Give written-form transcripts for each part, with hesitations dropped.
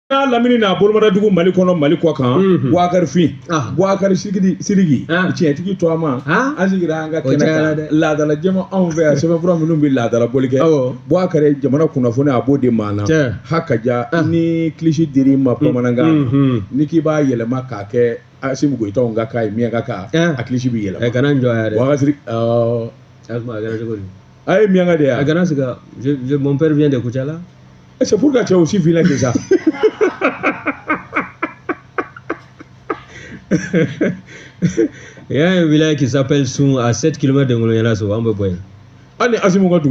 lamini na bolomada dugu Mali kɔnɔ Mali kɔ kan Boubacarifin Boubacar Sidiki tiɲɛtigi to ama an sigira an ka kɛnɛ kan laadala jɛma anw fɛ yan sɛbɛnfura minnu bɛ laadala boli kɛ Boubacar jamana kunnafoni a b'o de maa na hakaja ni kilisi dir'i ma bamanankan ni k'i b'a yɛlɛma k'a kɛ Asimu Goyitaw ka k'a ye miɲɛ ka k'a a kilisi bɛ yɛlɛma kana n jɔ yan dɛ Boubacar Sidiki a kɛra cogo di a ye miɲɛnka de yan a kana siga mon père vient de Kucala c'est pour que tu aies aussi vilain que ça. Il y a un village qui s'appelle Soum à 7 km de Ngolonyanaso, en Boboy. Allez, Asimu Goyitaw.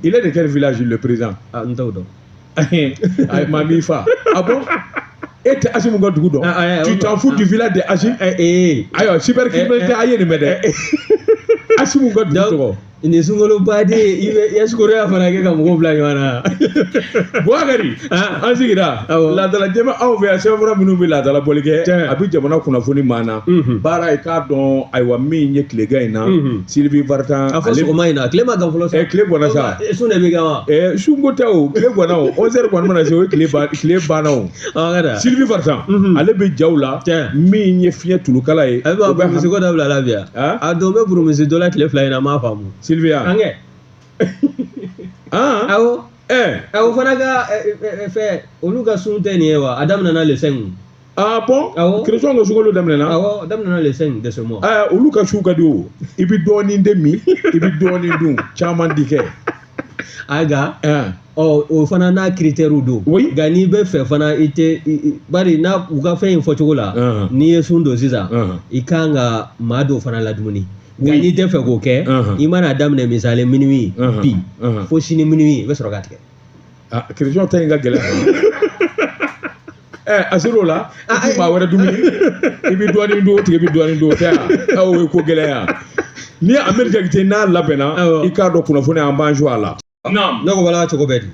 Il est de quel village le président? Ah, Ntaudo. Mamifa. Ah bon? Et Asimu Goyitaw. Tu t'en fous du village de Asim? Ayo, cybercriminalité aïe ne m'aide. Asimu Goyitaw. Ni sungolo bade ya skoro ya fana ke ka mugo bla yana Boubacar an sigira laadala jɛma anw fɛ yan sɛbɛnfura minnu bɛ laadala boli kɛ a bɛ jamana kunnafoni maana baara i k'a dɔn ayiwa min ye tilegan in na Sylvie Vartan a fɔ sɔgɔma in na tile ma gan fɔlɔ sa tile bɔnna sa sun de bɛ gan wa sunko tɛ o tile bɔnna o 11h kɔni mana se o ye tile banna o Sylvie Vartan ale bɛ jaw la min ye fiɲɛ tulukala ye a bɛ burumisi ko dabila la biya a dɔn bɛ burumisi dɔ la tile fila in na m'a faamu Sylvia angɛ awɔ awɔ fana ka fɛ olu ka sun tɛ nin ye wa a daminɛna le 5 ah bon Christian ka sunkalo daminɛna awɔ daminɛna le 5 de ce mois olu ka su ka di o i bɛ dɔɔnin de min i bɛ dɔɔnin dun caman di kɛ aga o fana n'a critère don nka n'i bɛ fɛ fana i tɛ bari n'a u ka fɛn in fɔcogo la n'i ye sun don sisan i kan ka maa dɔw fana ladumuni nka n'i tɛ fɛ k'o kɛ i mana daminɛ misali minuit bi fo sini minuit i bɛ sɔrɔ ka tigɛ Christian ta in ka gɛlɛn a ser'o la i tɛ maa wɛrɛ dumuni i bɛ dɔɔnin dun o tigi bɛ dɔɔnin dun o tɛ yan o ye ko gɛlɛn yan ni Amérique Jakite n'a labɛnna i k'a dɔn kunnafoni an b'an su a la ne ko wala cogo bɛɛ di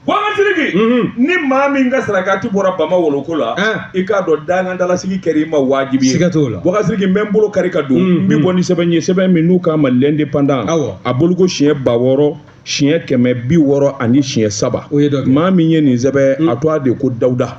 Boubacar Sidiki ni maa min ka sarakati bɔra Bama woloko la i k'a dɔn dangandalasigi kɛra i ma wajibi ye siga t'o la Boubacar Sidiki n bɛ n bolo kari ka don n bɛ bɔ ni sɛbɛn ye sɛbɛn min n'u k'a ma l'indépendant a boloko siɲɛ 600 siɲɛ 160 ani siɲɛ 7 maa min ye nin sɛbɛn a tɔgɔ de ko Dawuda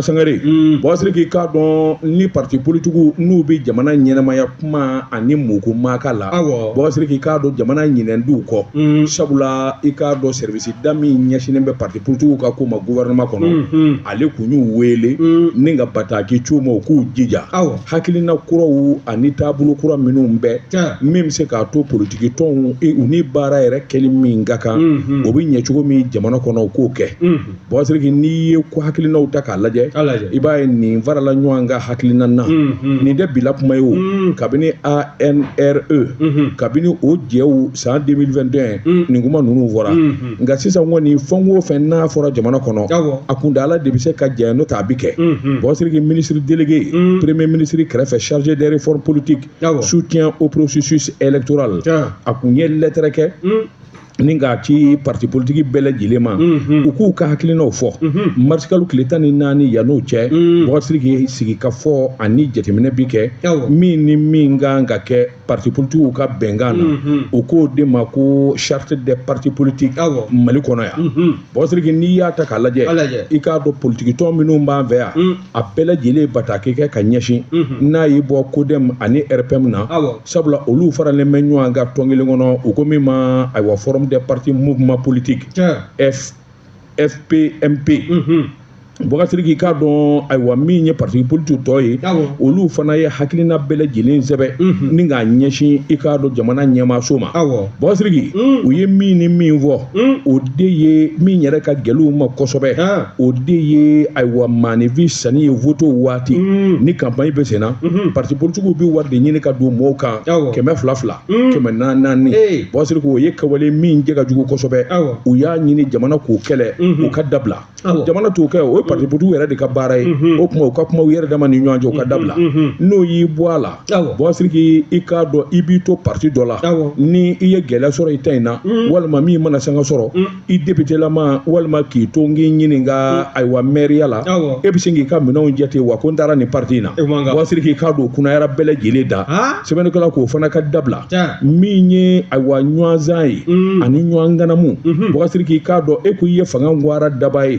Sangare Boubacar Sidiki k'a dɔn ni parti politique n'u bɛ jamana ɲɛnamaya kuma ani mugu maka la Boubacar Sidiki k'a dɔn jamana ɲinɛndiw kɔ sabula i k'a dɔn service da min ɲɛsinen bɛ parti politique ka ko ma gouvernement kɔnɔ ale kun y'u wele ni ka bataki ciw ma u k'u jija hakilina kuraw ani taabolo kura minnu bɛ min bɛ se k'a to politique tɔnw u ni baara yɛrɛ kɛli min ka kan o bɛ ɲɛ cogo min jamana kɔnɔ o k'o kɛ Boubacar Sidiki n'i ye ko hakilinaw ta k'a lajɛ i b'a ye nin farala ɲɔgɔn ka hakilina na nin tɛ bila kuma ye o kabini ANRE kabini o jɛw san 2021 nin kuma ninnu fɔra nka sisan kɔni fɛn o fɛn n'a fɔra jamana kɔnɔ a kuntala de bɛ se ka jɛ n'o t'a bɛ kɛ Boubacar Sidiki ministre délégué premier ministre kɛrɛfɛ chargé des réformes politiques soutien au processus électoral a kun ye lettre kɛ ni k'a ci parti politique bɛɛ lajɛlen ma u k'u ka hakilinaw fɔ marsikalo tile 14 yan'o cɛ Boubacar Sidiki sigi ka fɔ ani jateminɛ bi kɛ min ni min kan ka kɛ parti politique ka bɛnkan na u k'o de ma ko charte des partis politiques Mali kɔnɔ yan Boubacar Sidiki n'i y'a ta k'a lajɛ i k'a dɔn politique tɔn minnu b'an fɛ yan a bɛɛ lajɛlen bataki kɛ ka ɲɛsin n'a y'i bɔ CODEM ani RPM na sabula olu faralen bɛ ɲɔgɔn kan tɔn kelen kɔnɔ u ko min ma ayiwa forum des partis mouvement politique FPMP Boubacar Sidiki k'a dɔn ayiwa min ye parti politique tɔ ye olu fana ye hakilina bɛɛ lajɛlen sɛbɛn ni k'a ɲɛsin i k'a dɔn jamana ɲɛmaaso ma Boubacar Sidiki u ye min ni min fɔ o de ye min yɛrɛ ka gɛlɛnw ma kosɛbɛ o de ye ayiwa maanifin sanni ye voto waati ni campagne bɛ senna parti politique bɛ wari de ɲini ka don mɔgɔw kan 200 400 Boubacar Sidiki o ye kawale min jɛ ka jugu kosɛbɛ u y'a ɲini jamana k'o kɛlɛ u ka dabila jamana t'o kɛ o parti politique yɛrɛ de ka baara ye o kuma u ka kuma u yɛrɛ dama ni ɲɔgɔn cɛ u ka dabila n'o y'i bɔ a la bon siriki i k'a dɔn i b'i to parti dɔ la ni i ye gɛlɛya sɔrɔ i ta in na walima min mana sanga sɔrɔ i député lama walima k'i to n k'i ɲininka ayiwa maire la e bɛ se k'i ka minɛnw jate wa ko n taara nin parti in na bon siriki k'a dɔn kunnayara bɛɛ lajɛlen da sɛbɛnnikɛla k'o fana ka dabila min ye ayiwa ɲɔgɔnzan ye ani ɲɔgɔn ganamu bon siriki k'a dɔn e ko i ye fanga ŋwara daba ye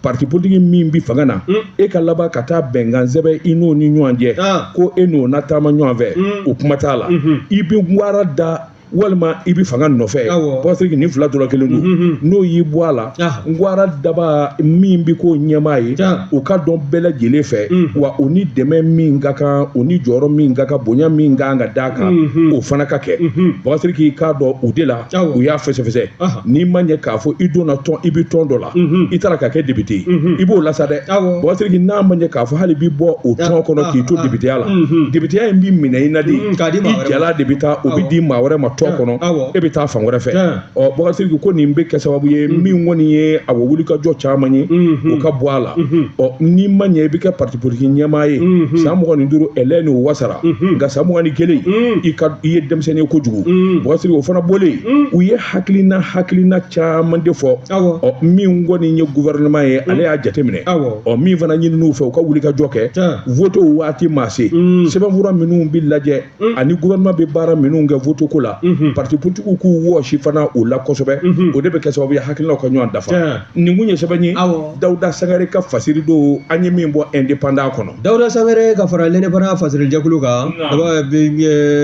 parti politique min bi fanga na e ka laban ka taa bɛnkan sɛbɛn i n'o ni ɲɔgɔn cɛ ko e n'o na taama ɲɔgɔn fɛ o kuma t'a la i bi ŋwara da walima i bi fanga nɔfɛ parce que ni fila dɔrɔn kelen don n'o y'i bɔ a la ŋwara daba min bi ko ɲɛmaa ye o ka dɔn bɛɛ lajɛlen fɛ wa o ni dɛmɛ min ka kan o ni jɔyɔrɔ min ka kan bonya min ka kan ka d'a kan o fana ka kɛ parce que k'i k'a dɔn o de la u y'a fɛsɛfɛsɛ n'i ma ɲɛ k'a fɔ i donna tɔn i bi tɔn dɔ la i taara ka kɛ député i b'o la sa dɛ parce que n'a ma ɲɛ k'a fɔ hali b'i bɔ o tɔn kɔnɔ k'i to députéya la députéya in bi minɛ i na de i jala de bi taa o bi di maa wɛrɛ ma tɔn kɔnɔ e bɛ taa fan wɛrɛ fɛ Boubacar ko nin bɛ kɛ sababu ye min kɔni ye a wuli ka jɔ caman ye o ka bɔ a la n'i ma ɲɛ i bɛ kɛ parti politique ɲɛmaa ye san 25 ɛlɛ ni o wasara nka san 21 i ye denmisɛnnin kojugu Boubacar o fana bɔlen u ye hakilina caman de fɔ min kɔni ye gouvernement ye ale y'a jateminɛ min fana ɲininiw fɛ u ka wuli ka jɔ kɛ vote waati ma se sɛbɛnfura minnu bɛ lajɛ ani gouvernement bɛ baara minnu kɛ vote ko la parti politique k'u wɔsi fana o la kosɛbɛ o de bɛ kɛ sababu ye hakilinaw ka ɲɔgɔn dafa nin kun ye sɛbɛn ye Dawuda Sangare ka fasiri don an ye min bɔ indépendant kɔnɔ Dawuda Sangare ka fara l'indépendant fasiri jɛkulu kan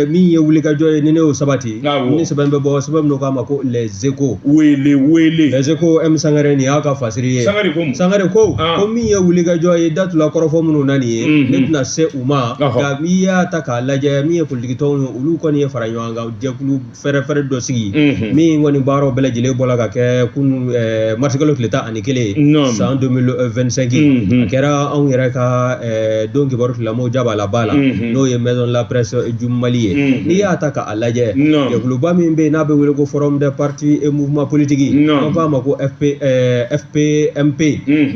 min ye wuli ka jɔ ye ni ne y'o sabati ni sɛbɛn bɛ bɔ sɛbɛn min k'a ma ko les échos wele les échos M Sangare nin y'a ka fasiri ye Sangare ko min ye wuli ka jɔ ye datula kɔrɔfɔ minnu na nin ye ne tɛna se u ma nka min y'a ta k'a lajɛ min ye politique tɔnw ye olu kɔni ye fara ɲɔgɔn kan jɛkulu fɛrɛ dɔ sigi min kɔni baaraw bɛɛ lajɛlen bɔra ka kɛ kunun mars kalo tile 11 san 2025 a kɛra anw yɛrɛ ka don kibaru tilamɔw jaba la ba la n'o ye maison la presse Jumali ye n'i y'a ta k'a lajɛ jɛkuluba min bɛ yen n'a bɛ wele ko forum des partis et mouvements politiques an k'a ma ko FPMP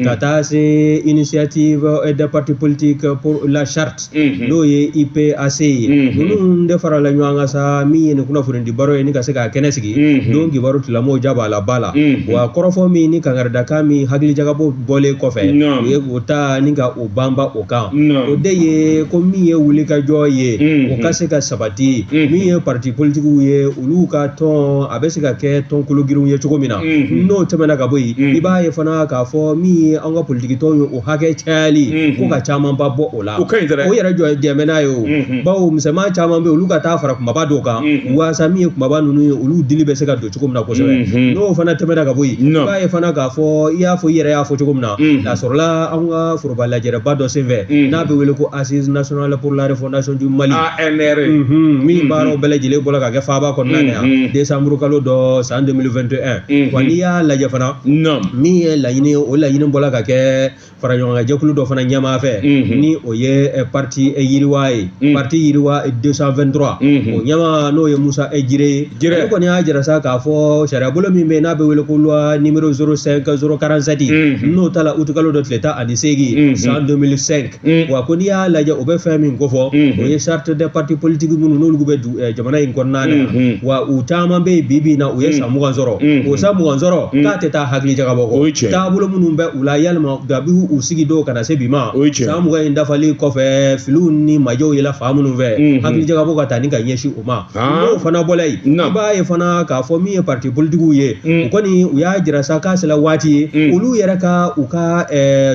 ka taa se initiative des partis politiques pour la charte n'o ye IPAC ye ninnu de farala ɲɔgɔn kan sa min ye nin kunnafoni di baro ye ni ka se ka kɛnɛ sigi don kibaru tilamɔw jaba la ba la wa kɔrɔfɔ min ni kangarida min hakili jagabɔ bɔlen kɔfɛ o ye o ta ni ka o banba o kan o de ye ko min ye wuli ka jɔ ye o ka se ka sabati min ye parti politiques ye olu ka tɔn a bɛ se ka kɛ tɔn kologirinw ye cogo min na n'o tɛmɛna ka bɔ yen i b'a ye fana k'a fɔ min ye an ka politique tɔn ye o hakɛ cayali ko ka camanba bɔ o la o yɛrɛ jɔ jɛmɛ n'a ye o bawo misɛnman caman bɛ olu ka taa fara kumaba dɔw kan waasa min ye kumaba ninnu ye olu dili bɛ se ka don cogo min na kosɛbɛ n'o fana tɛmɛna ka bɔ yen i b'a ye fana k'a fɔ i y'a fɔ i yɛrɛ y'a fɔ cogo min na k'a sɔrɔla an ka foroba lajɛrɛba dɔ senfɛ n'a bɛ wele ko assise nationale pour la refondation du Mali min baaraw bɛɛ lajɛlen bɔra ka kɛ faaba kɔnɔna na yan décembre kalo dɔ san 2021 wa n'i y'a lajɛ fana min ye laɲini o laɲini bɔra ka kɛ fara ɲɔgɔn kan jɛkulu dɔ fana ɲɛmaa fɛ ni o ye parti yiriwa ye parti yiriwa 223 o ɲɛmaa n'o ye Musa Ejire ale kɔni y'a jira sa k'a fɔ sariya bolo min bɛ yen n'a bɛ wele ko loi numéro 05047 n'o ta la août kalo dɔ tile 18 san 2005 wa ko n'i y'a lajɛ o bɛ fɛn min kofɔ o ye charte des partis politiques minnu n'olu bɛ jamana in kɔnɔna na wa u caman bɛ yen bi na u ye san 20 sɔrɔ o san 20 sɔrɔ k'a tɛ taa hakili jagabɔ kɔ taabolo minnu bɛ u la yalima dabi u sigi dɔw kana se bi ma san 20 in dafali kɔfɛ filiw ni majɔw yɛlɛ fa minnu fɛ hakili jagabɔ ka taa ni ka ɲɛsin o ma n'o fana bɔla yen i b'a ye fana k'a fɔ min ye parti politiques ye u kɔni u y'a jira sa k'a sera waati ye olu yɛrɛ ka u ka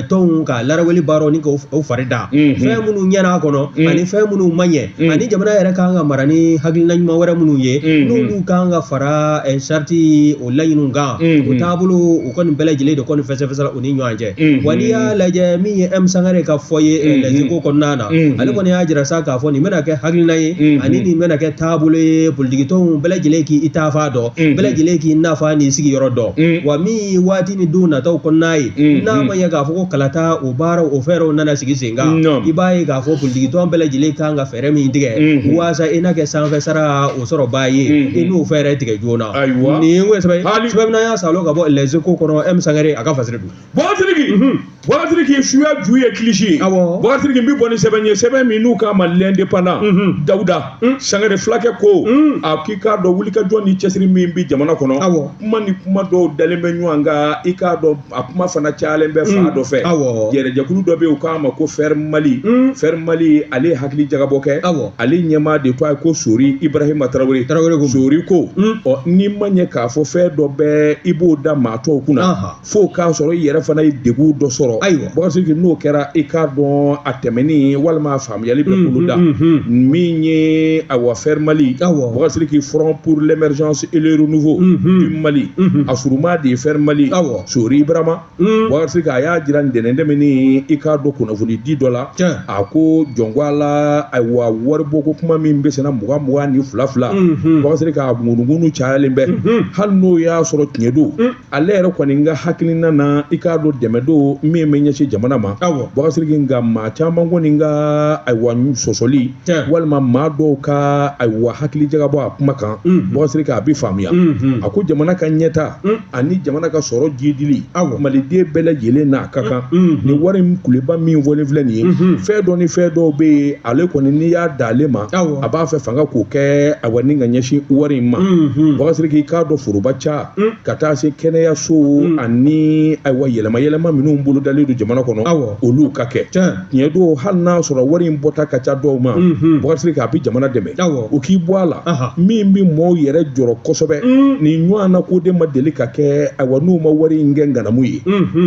tɔnw ka laraweli baaraw ni k'o fari da fɛn minnu ɲɛna a kɔnɔ ani fɛn minnu ma ɲɛ ani jamana yɛrɛ kan ka mara ni hakilina ɲuman wɛrɛ minnu ye n'olu kan ka fara charte o laɲiniw kan o taabolo u kɔni bɛɛ lajɛlen de kɔni fɛsɛfɛsɛla o ni ɲɔgɔn cɛ wa n'i y'a lajɛ min ye M Sangare ka fɔ ye les échos kɔnɔna na ale kɔni y'a jira sa k'a fɔ nin bɛna kɛ hakilina ye ani nin bɛna kɛ taabolo ye politique tɔnw bɛɛ lajɛlen k'i taafa dɔn bɛɛ lajɛlen k'i nafa n'i sigiyɔrɔ dɔn wa min waati ni don nataw kɔnɔna ye n'a ma ɲɛ k'a fɔ ko kalata o baaraw o fɛɛrɛw nana sigi sen kan i b'a ye k'a fɔ politique tɔn bɛɛ lajɛlen kan ka fɛɛrɛ min tigɛ waasa i n'a kɛ sanfɛ sara o sɔrɔ b'a ye i n'o fɛɛrɛ tigɛ joona nin ye n ko sɛbɛn n'a y'a salo ka bɔ les échos kɔnɔ M Sangare a ka fasiri don Bɔgɔtiriki suya ju ye kilisi Bɔgɔtiriki n bɛ bɔ ni sɛbɛn ye sɛbɛn min n'u k'a ma l'indépendant Dawuda Sangare fulakɛ ko a k'i k'a dɔn wulikajɔ ni cɛsiri min bɛ jamana kɔnɔ kuma ni kuma dɔw dalen bɛ ɲɔgɔn kan i k'a dɔn a kuma fana cayalen bɛ fa dɔ fɛ yɛrɛjɛkulu dɔ bɛ yen u k'a ma ko Fer Mali ale ye hakili jagabɔ kɛ ale ɲɛmaa de to a ye ko Sori Ibrahima Tarawele Sori ko n'i ma ɲɛ k'a fɔ fɛn dɔ bɛ i b'o da maa tɔw kunna fo k'a sɔrɔ i yɛrɛ fana ye degun dɔ sɔrɔ Bɔgɔtiriki n'o kɛra i k'a dɔn a tɛmɛni walima a faamuyali bɛ bolo da min ye Fer Mali Bɔgɔtiriki Front pour l'émergence et le renouveau du Mali a suruma de ye Fer Mali Sori Ibrahima Bɔgɔtiriki a y'a jira ntɛnɛn ni i k'a dɔn kunnafoni di dɔ la a ko jɔnkwala waribɔ ko kuma min bɛ sena 22 ni 2 Bɔgɔtiriki a ŋunugunu cayalen bɛ hali n'o y'a sɔrɔ tiɲɛ don ale yɛrɛ kɔni ka hakilina na i k'a dɔn dɛmɛ don min bɛ ɲɛsin jamana ma Bɔgɔtiriki nka maa caman kɔni ka sɔsɔli walima maa dɔw ka hakili jagabɔ a kuma kan Bɔgɔtiriki a bɛ faamuya a ko jamana ka ɲɛta ani jamana ka sɔrɔ jidili maliden bɛɛ lajɛlen n'a ka kan ni wari kuleba min fɔlen filɛ nin ye fɛn dɔ ni fɛn dɔw bɛ yen ale kɔni n'i y'a da ale ma a b'a fɛ fanga k'o kɛ ni ka ɲɛsin wari in ma Bɔgɔtiriki k'a dɔn foroba ca ka taa se kɛnɛyaso ani yɛlɛma minnu bolo dalen don jamana kɔnɔ olu ka kɛ tiɲɛ don hali n'a sɔrɔ wari in bɔta ka ca dɔw ma Bɔgɔtiriki a bɛ jamana dɛmɛ o k'i bɔ a la min bɛ mɔɔw yɛrɛ jɔrɔ kosɛbɛ nin ɲɔgɔn na ko de ma deli ka kɛ n'u ma wari in kɛ nganamu ye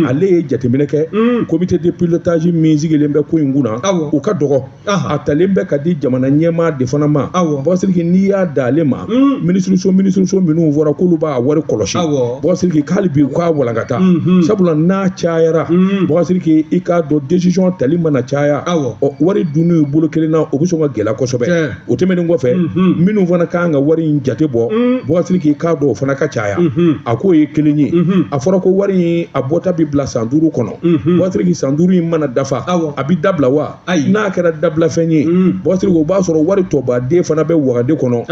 ale ye jateminɛ kɛ comité de pilotage min sigilen bɛ ko in kunna u ka dɔgɔ a talen bɛ ka di jamana ɲɛmaa de fana ma Bɔgɔtiriki n'i y'a da ale ma minisiriso minnu fɔra k'olu b'a wari kɔlɔsi Bɔgɔtiriki k'ale bi u k'a walankata sabula n'a cayara Bɔgɔtiriki i k'a dɔn décision tali mana caya wari dunni bolo kelen na o bɛ sɔn ka gɛlɛya kosɛbɛ o tɛmɛnen kɔfɛ minnu fana kan ka wari in jate bɔ Bɔgɔtiriki k'a dɔn o fana ka caya a k'o ye kelen ye a fɔra ko wari in a bɔta bɛ bila san 5 kɔnɔ Bɔgɔtiriki san 5 in mana dafa a bɛ dabila wa n'a kɛra dabila fɛn ye Bɔgɔtiriki o b'a sɔrɔ wari tɔbaden fana bɛ wagade kɔnɔ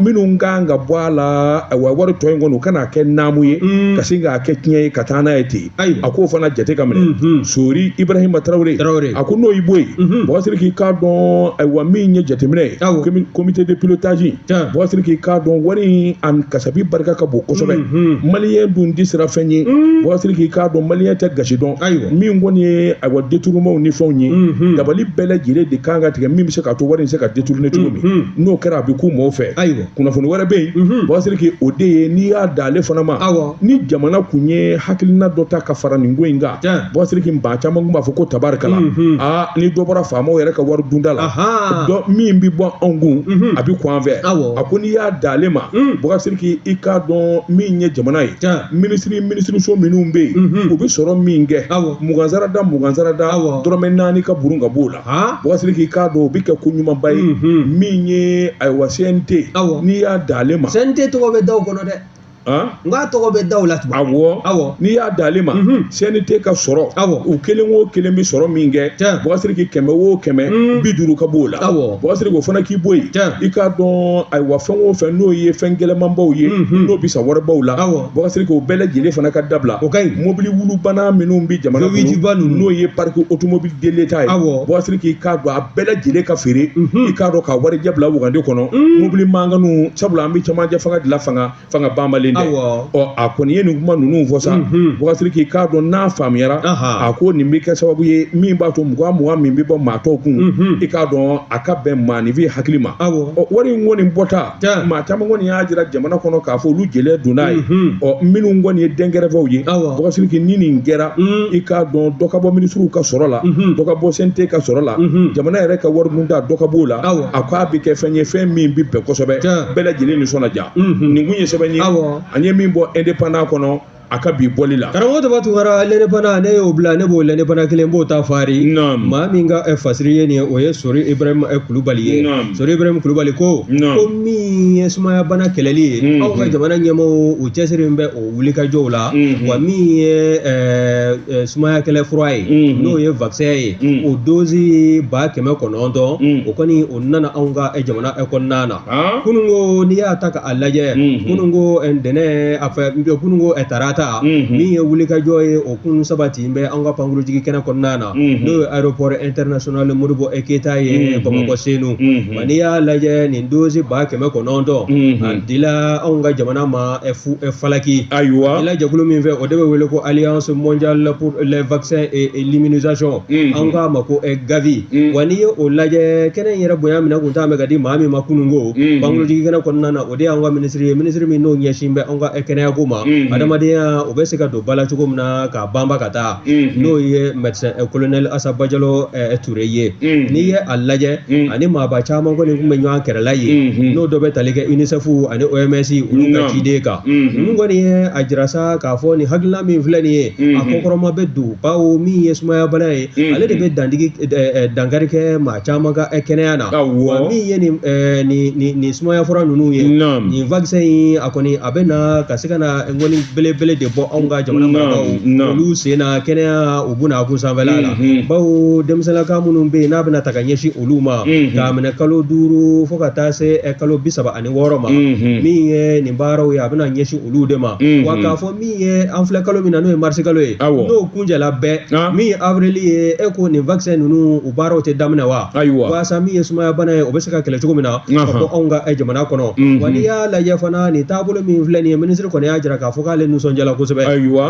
minnu kan ka bɔ a la wari tɔ in kɔnɔ u kana kɛ naamu ye ka sin k'a kɛ tiɲɛ ye ka taa n'a ye ten a k'o fana jate ka minɛ Sori Ibrahima Tarawele a ko n'o y'i bɔ yen Bɔgɔtiriki k'a dɔn min ye jateminɛ ye comité de pilotage Bɔgɔtiriki k'a dɔn wari in kasabi barika ka bon kosɛbɛ maliyɛn dun di sira fɛn ye Bɔgɔtiriki k'a dɔn maliyɛn tɛ gasi dɔn min kɔni ye détournements ni fɛnw ye dabali bɛɛ lajɛlen de kan ka tigɛ min bɛ se ka to wari in se ka détourner cogo min n'o kɛra a bɛ k'u mɔɔw fɛ kunnafoni wɛrɛ bɛ yen Bɔgɔtiriki o de ye n'i y'a da ale fana ma ni jamana kun ye hakilina dɔ ta ka fara nin ko in kan Bɔgɔtiriki ba caman kun b'a fɔ ko tabarikala ni dɔ bɔra faamaw yɛrɛ ka wari dunda la min bɛ bɔ anw kun a bɛ kun an fɛ a ko n'i y'a da ale ma Bɔgɔtiriki i k'a dɔn min ye jamana ye minisiriso minnu bɛ yen u bɛ sɔrɔ min kɛ mugansarada dɔrɔmɛ 4 ka burun ka b'o la Bɔgɔtiriki k'a dɔn o bɛ kɛ ko ɲumanba ye min ye CNT n'i y'a da ale ma CNT tɔgɔ bɛ da o kɔnɔ dɛ n k'a tɔgɔ bɛ da o la tugun n'i y'a da ale ma CNT ka sɔrɔ u kelen o kelen bɛ sɔrɔ min kɛ Bɔgɔtiriki 100 o 100 50 ka b'o la Bɔgɔtiriki o fana k'i bɔ yen i k'a dɔn fɛn o fɛn n'o ye fɛn gɛlɛmanbaw ye n'o bɛ sa waribaw la Bɔgɔtiriki o bɛɛ lajɛlen fana ka dabila mobili wulubana minnu bɛ jamana kɔnɔ n'o ye parc automobile de l'État ye Bɔgɔtiriki k'a dɔn a bɛɛ lajɛlen ka feere i k'a dɔn ka warijɛ bila wagande kɔnɔ mobili manganu sabula an bɛ camancɛ fanga dilan fanga banbalen a kɔni ye nin kuma ninnu fɔ sa Bɔgɔtiriki k'a dɔn n'a faamuyara a ko nin bɛ kɛ sababu ye min b'a to 20 min bɛ bɔ maa tɔw kun i k'a dɔn a ka bɛn maanifin hakili ma wari in kɔni bɔta maa caman kɔni y'a jira jamana kɔnɔ k'a fɔ olu jɛlɛ donna ye minnu kɔni ye dɛnkɛrɛfɛw ye Bɔgɔtiriki ni nin kɛra i k'a dɔn dɔ ka bɔ minisiriw ka sɔrɔ la dɔ ka bɔ CNT ka sɔrɔ la jamana yɛrɛ ka wari dun ta dɔ ka b'o la a ko a bɛ kɛ fɛn ye fɛn min bɛ bɛn kosɛbɛ bɛɛ lajɛlen nisɔndiya nin kun ye sɛbɛn ye an ye min bɔ indépendant kɔnɔ aka bi boli la karamɔgɔ tɔgɔ tun kɛra lɛnɛ pana ne y'o bila ne b'o lɛnɛ pana kelen b'o ta fari maa min ka fasiri ye nin ye o ye Sori Ibrahim Kulubali ye Sori Ibrahim Kulubali ko min ye sumaya bana kɛlɛli ye aw ka jamana ɲɛmɔgɔw u cɛsirilen bɛ o wulikajɔw la wa min ye sumaya kɛlɛ fura ye n'o ye vaccin ye o dosi 900 o kɔni o nana anw ka jamana kɔnɔna na kunungo n'i y'a ta k'a lajɛ kunungo ntɛnɛn a fɛ kunungo tarata min ye wulikajɔ ye o kun sabati bɛ an ka pankurujigi kɛnɛ kɔnɔna na n'o ye aéroport international Modibo Eketa ye Bamakɔ Senu wa n'i y'a lajɛ nin dosi 900 a dila anw ka jamana ma falaki ayiwa ila jɛkulu min fɛ o de bɛ wele ko Alliance mondiale pour les vaccins et l'immunisation an k'a ma ko Gavi wa n'i ye o lajɛ kɛnɛ in yɛrɛ bonya minɛ kun t'a mɛn ka di maa min ma kunungo pankurujigi kɛnɛ kɔnɔna na o de y'an ka minisiri ye minisiri min n'o ɲɛsin bɛ an ka kɛnɛyako ma adamadenya o bɛ se ka don bala cogo min na k'a banba ka taa n'o ye médecin colonel Asaba Jalo Ture ye n'i ye a lajɛ ani maaba caman kɔni tun bɛ ɲɔgɔn kɛrɛla ye n'o dɔ bɛ tali kɛ UNICEF ani OMS olu ka ciden kan ninnu kɔni ye a jira sa k'a fɔ nin hakilina min filɛ nin ye a kɔkɔrɔma bɛ don bawo min ye sumaya bana ye ale de bɛ dankari kɛ maa caman ka kɛnɛya na wa min ye nin sumaya fura ninnu ye nin vaccin in a kɔni a bɛ na ka se ka na ŋɔni belebele de bɔ anw ka jamana marabagaw olu sen na kɛnɛya u bɛna kun sanfɛla la bawo denmisɛnninlaka minnu bɛ yen n'a bɛna ta ka ɲɛsin olu ma k'a minɛ kalo 5 fo ka taa se kalo 36 ma min ye nin baaraw ye a bɛna ɲɛsin olu de ma wa k'a fɔ min ye an filɛ kalo min na n'o ye marisi kalo ye n'o kunjɛla bɛɛ min ye avrili ye ko nin vaccin ninnu u baaraw tɛ daminɛ wa walasa min ye sumaya bana ye o bɛ se ka kɛlɛ cogo min na ka bɔ anw ka jamana kɔnɔ wa n'i y'a lajɛ fana nin taabolo min filɛ nin ye minisiri kɔni y'a jira k'a fɔ k'ale nisɔndiyala kosɛbɛ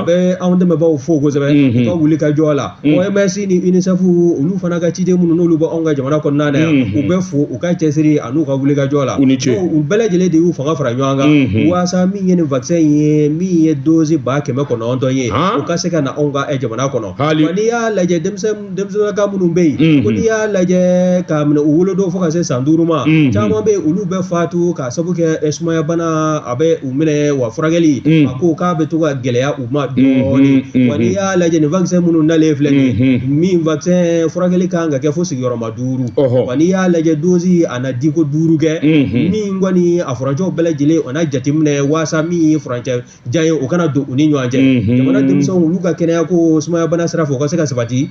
bɛ anw dɛmɛbaaw fo kosɛbɛ ka wuli ka jɔ la OMS ni UNICEF olu fana ka ciden minnu n'olu bɔ anw ka jamana kɔnɔna na yan u bɛ fo u ka cɛsiri a n'u ka wuli ka jɔ la u bɛɛ lajɛlen de y'u fanga fara ɲɔgɔn kan walasa min ye nin vaccin ye min ye dosi 900 ye o ka se ka na anw ka jamana kɔnɔ wa n'i y'a lajɛ denmisɛnninlaka minnu bɛ yen ko n'i y'a lajɛ k'a minɛ u wolodon fo ka se san 5 ma caman bɛ yen olu bɛ faatu k'a sabu kɛ sumaya bana a bɛ u minɛ wa furakɛli a ko k'a bɛ to ka gɛlɛya u ma dɔɔni wa n'i y'a lajɛ nin vaccin minnu nalen filɛ nin min vaccin furakɛli kan ka kɛ fo sigiyɔrɔma 5 wa n'i y'a lajɛ dosi a na di ko 5 kɛ min kɔni a furancɛw bɛɛ lajɛlen o na jateminɛ waasa min ye furancɛ jan ye o kana don u ni ɲɔgɔn cɛ jamana denmisɛnw olu ka kɛnɛya ko sumaya bana sira fɛ o ka se ka sabati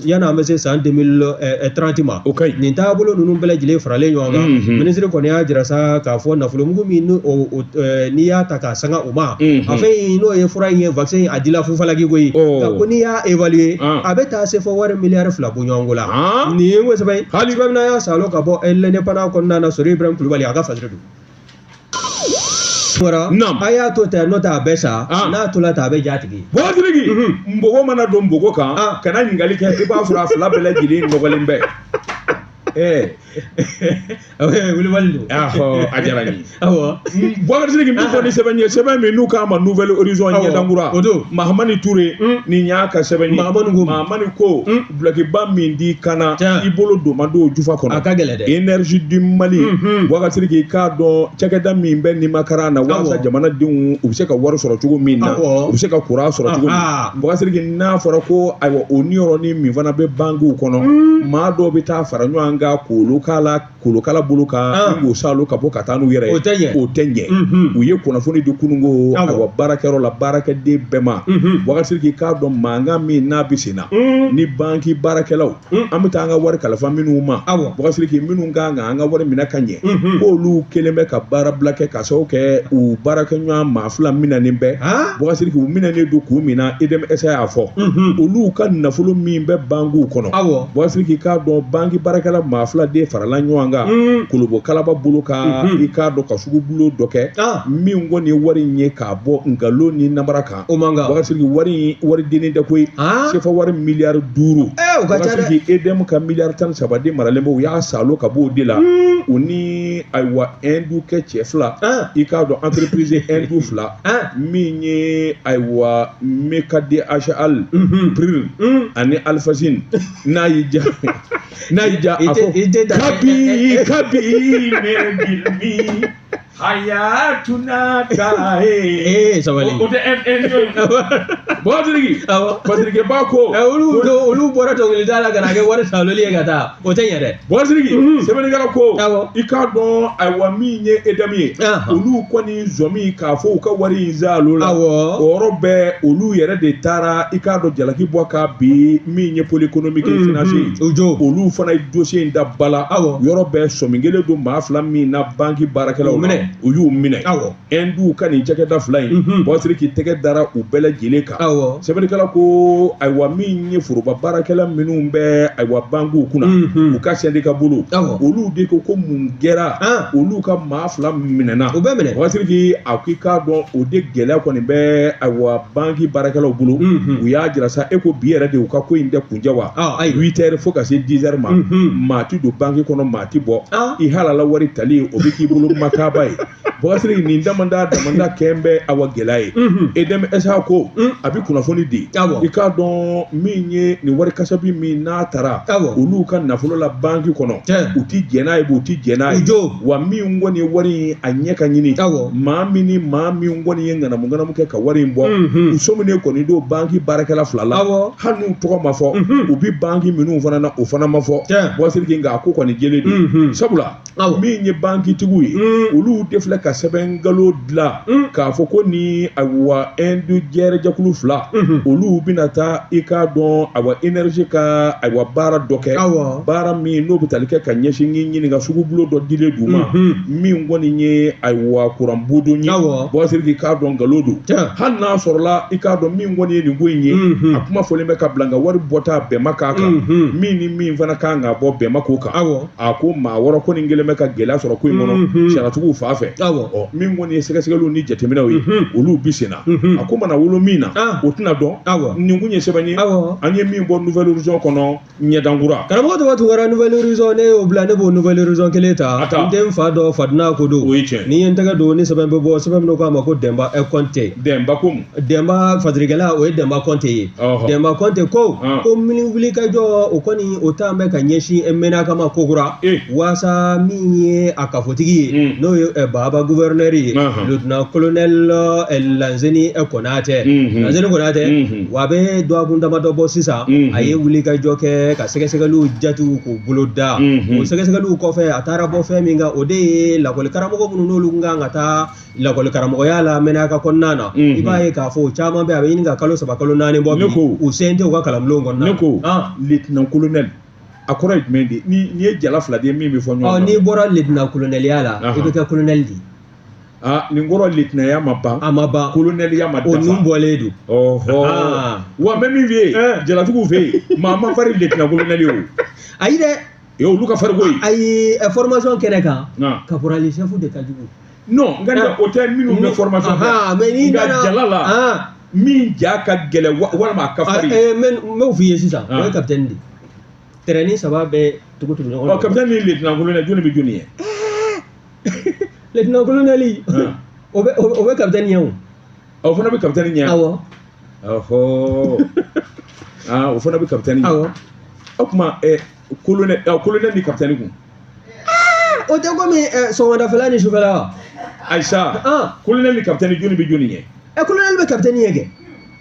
yanni an bɛ se san 2030 ma nin taabolo ninnu bɛɛ lajɛlen faralen ɲɔgɔn kan minisiri kɔni y'a jira sa k'a fɔ nafolomugu min n'i y'a ta k'a sanga o ma a fɛn n'o ye fura in ye vaccin a dila fufalaki koyi ko n'i y'a évaluer a bɛ taa se fɔ wari miliyari 2 bɔ ɲɔgɔn ko la nin ye n ko sɛbɛn hali bamana y'a salo ka bɔ lɛnɛ pana kɔnɔna na Sori Ibrahim Kulubali a ka fasiri don a y'a to ten n'o tɛ a bɛ sa n'a tola ten a bɛ ja tigi npogo mana don npogo kan kana ɲininkali kɛ i b'a sɔrɔ a 2 bɛɛ lajɛlen nɔgɔlen bɛ Wulibali don a diyara n ye Boubacar Sidiki min fɔ ni sɛbɛn ye sɛbɛn min n'u k'a ma Nouvelle Horizon ɲɛdankura Mahamani Ture nin y'a ka sɛbɛn ye Mahamani ko dulokiba min di kana i bolo don man don jufa kɔnɔ a ka gɛlɛn dɛ Énergie du Mali Boubacar Sidiki k'a dɔn cakɛda min bɛ Nimakara na walasa jamanadenw u bɛ se ka wari sɔrɔ cogo min na u bɛ se ka courant sɔrɔ cogo min Boubacar Sidiki n'a fɔra ko ayiwa o niyɔrɔnin min fana bɛ banques kɔnɔ maa dɔw bɛ taa fara ɲɔgɔn kan kolokala bolo kan n'u salo ka bɔ ka taa n'u yɛrɛ ye o tɛ ɲɛ u ye kunnafoni di kunungo ayiwa baarakɛyɔrɔ la baarakɛden bɛɛ ma Boubacar Sidiki k'a dɔn mankan min n'a bɛ sen na ni banki baarakɛlaw an bɛ taa an ka wari kalifa minnu ma Boubacar Sidiki minnu kan ka an ka wari minɛ ka ɲɛ k'olu kelen bɛ ka baara bila kɛ ka sababu kɛ u baarakɛɲɔgɔn maa 2 minɛnen bɛ Boubacar Sidiki u minɛnen don k'u minɛ IDMS y'a fɔ olu ka nafolo min bɛ bankiw kɔnɔ Boubacar Sidiki k'a dɔn banki baarakɛla maa 2 de farala ɲɔgɔn kan Kolobo kalaba bolo ka i k'a dɔn ka sugu bulo dɔ kɛ min kɔni ye wari in ye k'a bɔ nkalon ni namara kan Boubacar Sidiki wari denni tɛ koyi sefa wari miliyari 5 Boubacar Sidiki EDM ka miliyari 13 de maralen bɛ u y'a salo ka bɔ o de la u ni ayiwa Hindu kɛ cɛ 2 i k'a dɔn entreprise Hindu 2 min ye ayiwa Meka DHL Prir ani Alphazine n'a y'i ja a fɔ kabi me gilmi hayatuna ka sabali o de Bozirigi Bozirigi bako olu bora to ngil dala kana ke wara saloli e gata o tanya de Bozirigi sebeni gara ko ika don aywa minye edami olu koni zomi ka fo ka wari zalo la oro be olu yere de tara ika do jalaki boka bi minye poli économique et financier olu fana dossier nda bala yoro be somingele do mafla mi na banki barakela o yu mine endu kani jake da fly Bozirigi tege dara u bele jele ka sebeni kala ko aywa minye furuba barakela minnu be aywa banku kuna u ka syndicat bolo olu de ko mun gera olu ka mafla minena o be mine Bozirigi akika don o de gele ko ni be aywa banki barakela bolo u ya jira sa eko bi yere de u ka ko inde kunjawa 8h fo ka se 10h ma ti do banki kono ma ti bo I halala wari tali o be ki bolo makaba e Bozirigi ni damanda kembe awa gelaye edem esa ko abi kunafoni di ika don minye ni wari kasabi min na tara olu ka nafolo la banki kono uti jena e buti jena wa mi ngoni wari anyeka nyini ma mi ngoni ngana mungana muke ka wari mbo usomine ko ni do banki barakala flala hanu to ma fo ubi banki minu fana na ofana ma fo Bozirigi nga ko ni jele di sabula minye banki tiguyi olu defle ka sebengalo dla ka fo ko ni awa endu jere jakulu fla olu binata ika don awa energy ka awa bara doke bara mi no bitalike ka nyeshi nyini ga sugu bulo do dile duma mi ngoni nye awa kurambudo nyi Bozirigi ka don galodo hanna sorla ika don mi ngoni ni ngoyinye akuma folembe ka blanga wari bota be makaka mi ni mi fana ka nga bo be makoka ako ma woro ko ngele me ka gela soro ko ngono sharatugu fafe mi ngoni segasegalo ni jetemina wi olu bisena akuma na wolo mina otina don ningunye sebani anye mi bo nouvelle horizon kono nyedangura karamo to watu wara nouvelle horizon ne oblane bo nouvelle horizon keleta ndem fado fadna ko do ni entaga do ni sebambe bo sebam no ko ma ko demba e konte demba fadrigala o demba konte demba konte ko mini wuli ka jo o koni o tambe ka nyeshi emena kama kokura wasa mi akafotigi no baba gouverneur lieutenant colonel Lanzeni e konate Lanzeni konate wabe do abunda ma do bo sisa aye wuli ka joke ka segesegelu jatu ko buloda o segesegelu ko fe atara bo fe minga ode la kol karamo ko bunu lu ngata la kol karamo yala mena ka konnana ibaye ka fo chama be abe ninga kalo saba kalo nane bo o sente o ka kalam longo na lieutenant colonel akora mendi ni jala fla de mi fo nyo ni bora lieutenant colonel yala ibe ka colonel di ni ngoro lieutenant ya maba colonel ya madafa onumboledu wa memi vie jala tugu ve mama fari lieutenant colonel yo ayide yo luka fargoy ay formation kereka caporal chef de kajugu non nganda hotel minu me formation mais ni jalala min jaka gele wala ma kafari men me fiye sisa o capitaine di training sababe tugu o capitaine ni lieutenant colonel joni bi joni lieutenant colonel o be capitaine yawo o fona be capitaine yawo o fona be capitaine yawo okuma colonel ni capitaine ku o te ko mi so wanda fulani shufala Aisha colonel ni capitaine joni bi joni ye colonel be capitaine yege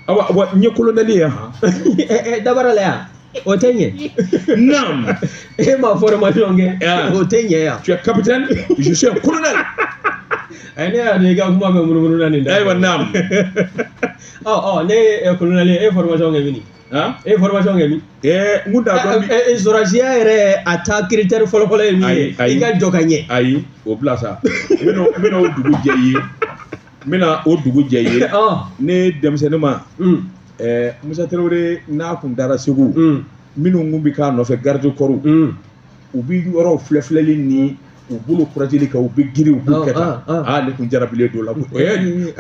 wa nye colonel ya dabara la o tenye nam ma formation ge o tenye ya tu es capitaine je suis un colonel ene ade ga kuma be munu nani da aywa nam ne colonel formation ge mini formation ge mi ngunda do bi zoragia ere ata critère folo mi iga jokanye ayi o blasa meno o dugu jeye ne demsenema Musa Traoré na kun dara segu minu ngumbi ka no fe garde koru ubi yoro flefleli ni ubulu kurajili ka ubi giri ubi keta le kun jarabile do la ko